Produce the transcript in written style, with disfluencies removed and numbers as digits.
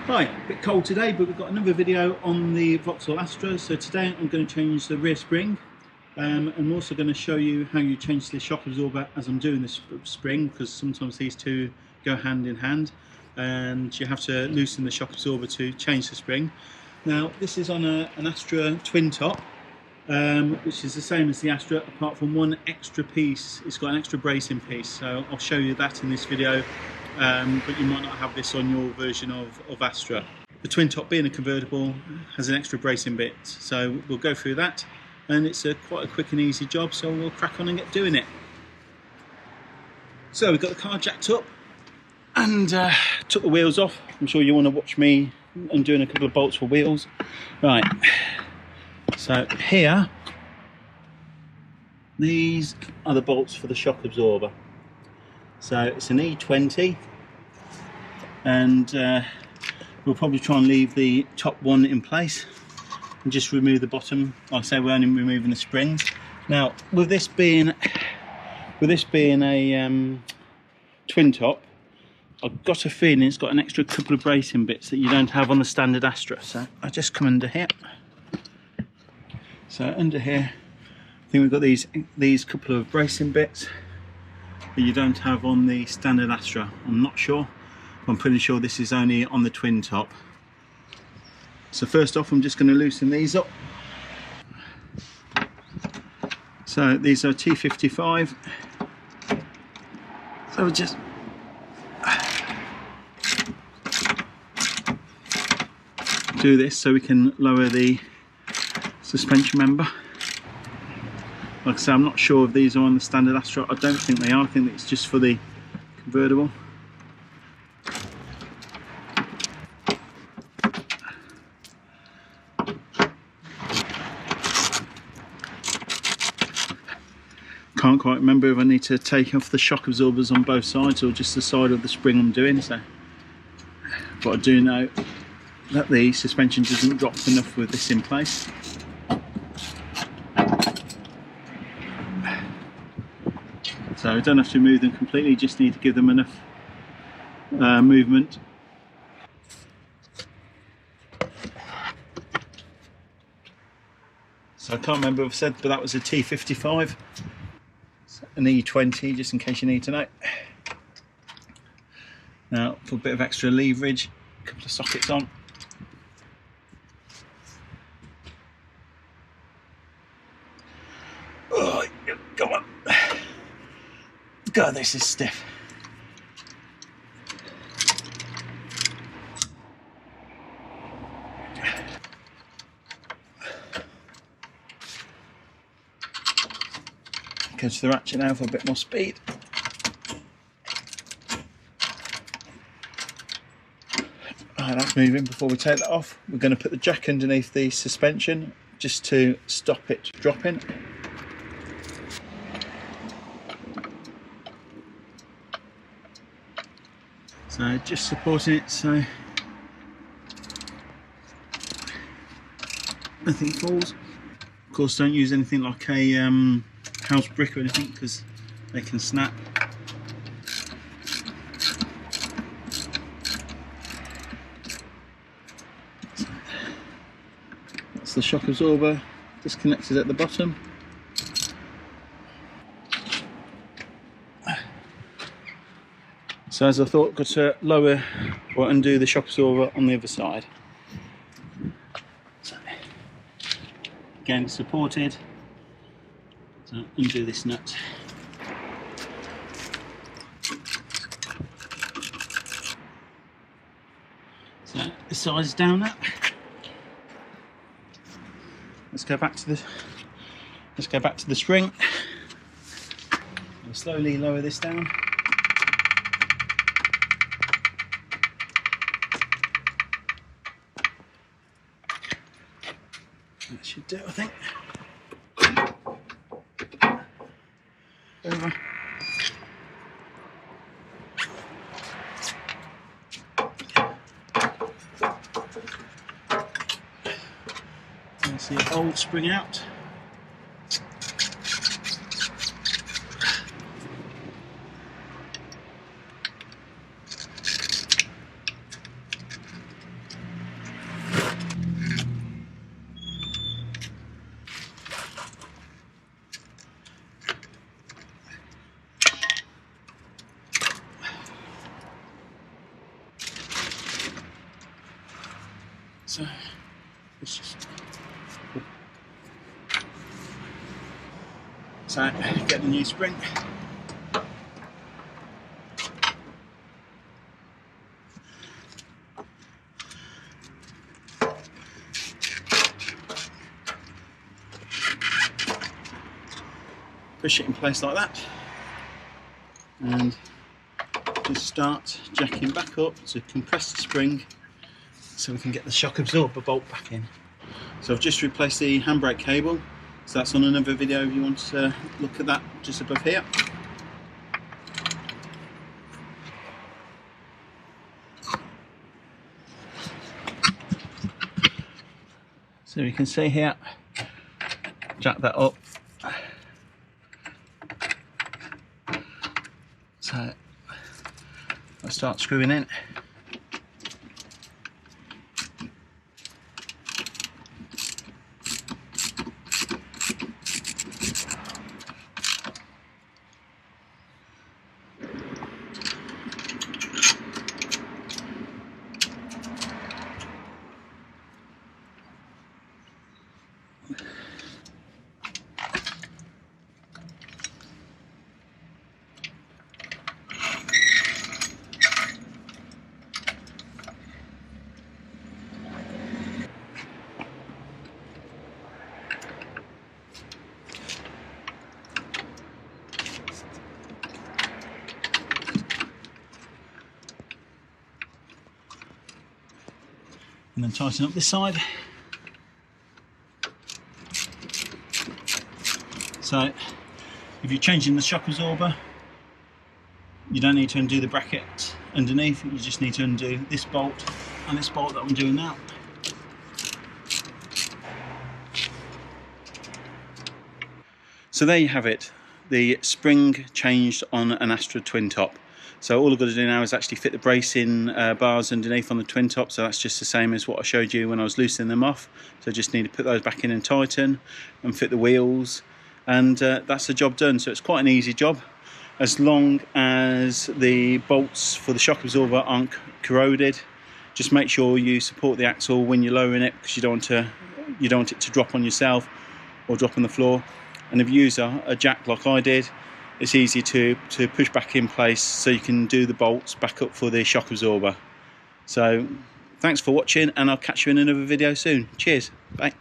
Hi, a bit cold today, but we've got another video on the Vauxhall Astra. So today I'm going to change the rear spring. I'm also going to show you how you change the shock absorber as I'm doing this spring, because sometimes these two go hand in hand and you have to loosen the shock absorber to change the spring. Now this is on an Astra twin top, which is the same as the Astra apart from one extra piece. It's got an extra bracing piece, so I'll show you that in this video. But you might not have this on your version of Astra. The twin top, being a convertible, has an extra bracing bit, so we'll go through that, and it's quite a quick and easy job, so we'll crack on and get doing it. So we've got the car jacked up and took the wheels off. I'm sure you want to watch me undoing a couple of bolts for wheels. Right, so here, these are the bolts for the shock absorber. So it's an E20, and we'll probably try and leave the top one in place and just remove the bottom. Like I say, we're only removing the springs. Now with this being a twin top, I've got a feeling it's got an extra couple of bracing bits that you don't have on the standard Astra. So I just come under here. So under here, I think we've got these couple of bracing bits that you don't have on the standard Astra. I'm not sure. I'm pretty sure this is only on the twin top. So first off, I'm just going to loosen these up. So these are T55. So we'll just do this so we can lower the suspension member. Like I say, I'm not sure if these are on the standard Astra. I don't think they are. I think it's just for the convertible. Can't quite remember if I need to take off the shock absorbers on both sides or just the side of the spring I'm doing. So, but I do know that the suspension doesn't drop enough with this in place. So I don't have to remove them completely, just need to give them enough movement. So I can't remember if I said, but that was a T55, an E20, just in case you need to know. Now for a bit of extra leverage, a couple of sockets on. Oh, come on. God, this is stiff. Go to the ratchet now for a bit more speed. Alright, that's moving. Before we take that off, we're going to put the jack underneath the suspension just to stop it dropping. So just supporting it so nothing falls. Of course, don't use anything like a house brick or anything because they can snap. So that's the shock absorber disconnected at the bottom. So as I thought, got to lower or undo the shock absorber on the other side. So, again, supported. So undo this nut. So the side's down now. Let's go back to the spring. I'll slowly lower this down. That should do it, I think. Over. Let's see the old spring out. So let's just get the new spring. Push it in place like that, and just start jacking back up to compress the spring so we can get the shock absorber bolt back in. So I've just replaced the handbrake cable, so that's on another video if you want to look at that, just above here. So you can see here, jack that up. So I start screwing in. And then tighten up this side. So if you're changing the shock absorber, you don't need to undo the bracket underneath, you just need to undo this bolt and this bolt that I'm doing now. So there you have it, the spring changed on an Astra twin top. So all I've got to do now is actually fit the bracing bars underneath on the twin top, so that's just the same as what I showed you when I was loosening them off. So I just need to put those back in and tighten and fit the wheels, and that's the job done. So it's quite an easy job, as long as the bolts for the shock absorber aren't corroded. Just make sure you support the axle when you're lowering it, because you don't want it to drop on yourself or drop on the floor. And if you use a jack like I did, it's easy to push back in place so you can do the bolts back up for the shock absorber. So thanks for watching, and I'll catch you in another video soon. Cheers, bye.